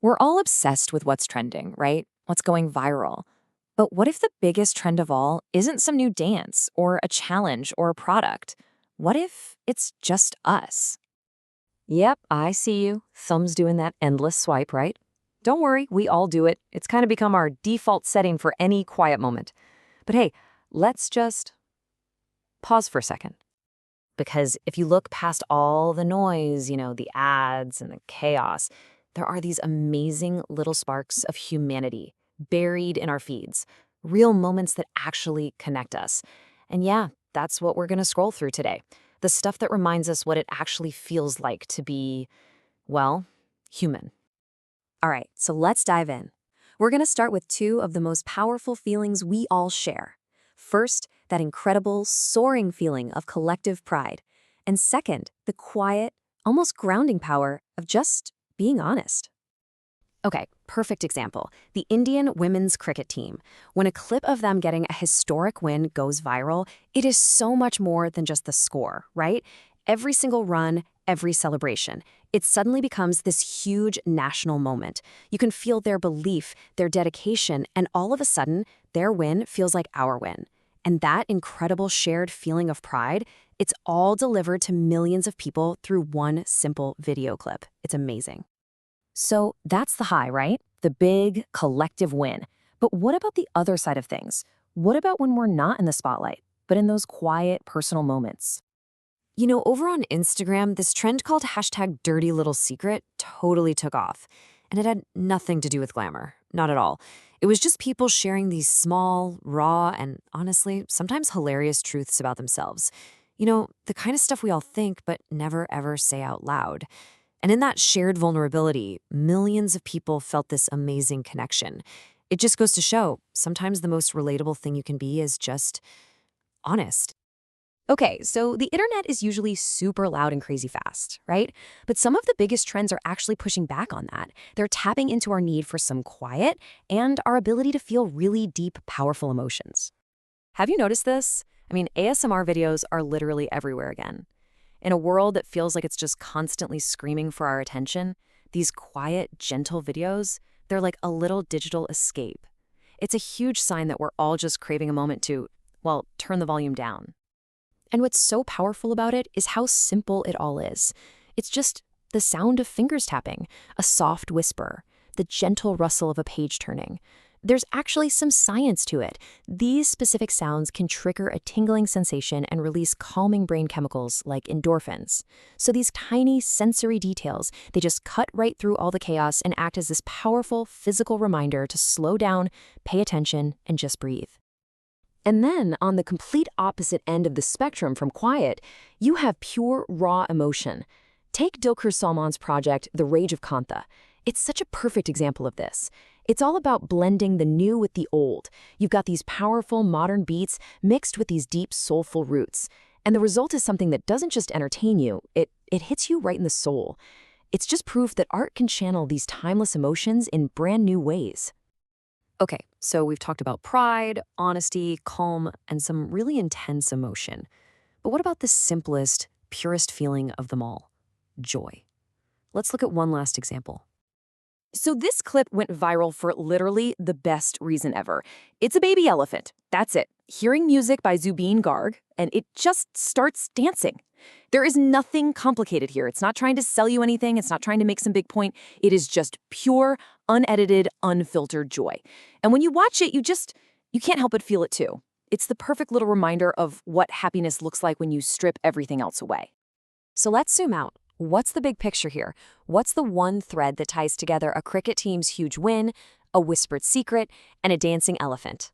We're all obsessed with what's trending, right? What's going viral. But what if the biggest trend of all isn't some new dance or a challenge or a product? What if it's just us? Yep, I see you. Thumbs doing that endless swipe, right? Don't worry, we all do it. It's kind of become our default setting for any quiet moment. But hey, let's just pause for a second. Because if you look past all the noise, the ads and the chaos, there are these amazing little sparks of humanity buried in our feeds, real moments that actually connect us. And yeah, that's what we're going to scroll through today. The stuff that reminds us what it actually feels like to be, well, human. All right, so let's dive in. We're going to start with two of the most powerful feelings we all share. First, that incredible, soaring feeling of collective pride. And second, the quiet, almost grounding power of just being honest. Okay, perfect example. The Indian women's cricket team. When a clip of them getting a historic win goes viral, it is so much more than just the score, right? Every single run, every celebration, it suddenly becomes this huge national moment. You can feel their belief, their dedication, and all of a sudden, their win feels like our win. And that incredible shared feeling of pride, it's all delivered to millions of people through one simple video clip. It's amazing. So that's the high, right? The big collective win. But what about the other side of things? What about when we're not in the spotlight, but in those quiet, personal moments? Over on Instagram, this trend called #DirtyLittleSecret totally took off. And it had nothing to do with glamour. Not at all. It was just people sharing these small, raw, and honestly, sometimes hilarious truths about themselves. The kind of stuff we all think but never ever say out loud. And in that shared vulnerability, millions of people felt this amazing connection. It just goes to show, sometimes the most relatable thing you can be is just honest. Okay, so the internet is usually super loud and crazy fast, right? But some of the biggest trends are actually pushing back on that. They're tapping into our need for some quiet and our ability to feel really deep, powerful emotions. Have you noticed this? ASMR videos are literally everywhere again. In a world that feels like it's just constantly screaming for our attention, these quiet, gentle videos, they're like a little digital escape. It's a huge sign that we're all just craving a moment to, well, turn the volume down. And what's so powerful about it is how simple it all is. It's just the sound of fingers tapping, a soft whisper, the gentle rustle of a page turning. There's actually some science to it. These specific sounds can trigger a tingling sensation and release calming brain chemicals like endorphins. So these tiny sensory details, they just cut right through all the chaos and act as this powerful physical reminder to slow down, pay attention, and just breathe. And then, on the complete opposite end of the spectrum from quiet, you have pure, raw emotion. Take Dilkar Salman's project, The Rage of Kantha. It's such a perfect example of this. It's all about blending the new with the old. You've got these powerful, modern beats mixed with these deep, soulful roots. And the result is something that doesn't just entertain you, it hits you right in the soul. It's just proof that art can channel these timeless emotions in brand new ways. Okay, so we've talked about pride, honesty, calm, and some really intense emotion. But what about the simplest, purest feeling of them all? Joy. Let's look at one last example. So this clip went viral for literally the best reason ever. It's a baby elephant. That's it. Hearing music by Zubeen Garg, and it just starts dancing. There is nothing complicated here. It's not trying to sell you anything. It's not trying to make some big point. It is just pure, unedited, unfiltered joy. And when you watch it, you can't help but feel it too. It's the perfect little reminder of what happiness looks like when you strip everything else away. So let's zoom out. What's the big picture here? What's the one thread that ties together a cricket team's huge win, a whispered secret, and a dancing elephant?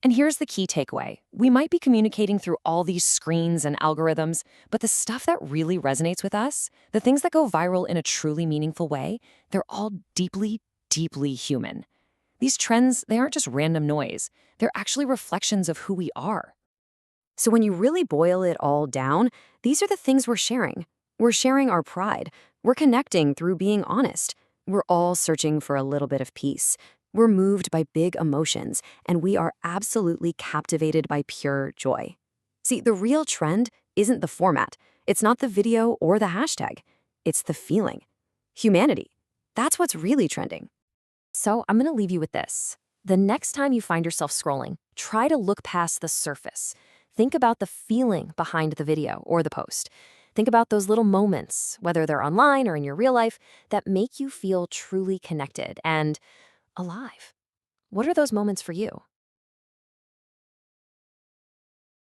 And here's the key takeaway. We might be communicating through all these screens and algorithms, but the stuff that really resonates with us, the things that go viral in a truly meaningful way, they're all deeply, deeply human. These trends, they aren't just random noise. They're actually reflections of who we are. So when you really boil it all down, these are the things we're sharing. We're sharing our pride. We're connecting through being honest. We're all searching for a little bit of peace. We're moved by big emotions, and we are absolutely captivated by pure joy. See, the real trend isn't the format. It's not the video or the hashtag. It's the feeling. Humanity. That's what's really trending. So I'm going to leave you with this. The next time you find yourself scrolling, try to look past the surface. Think about the feeling behind the video or the post. Think about those little moments, whether they're online or in your real life, that make you feel truly connected and alive. What are those moments for you?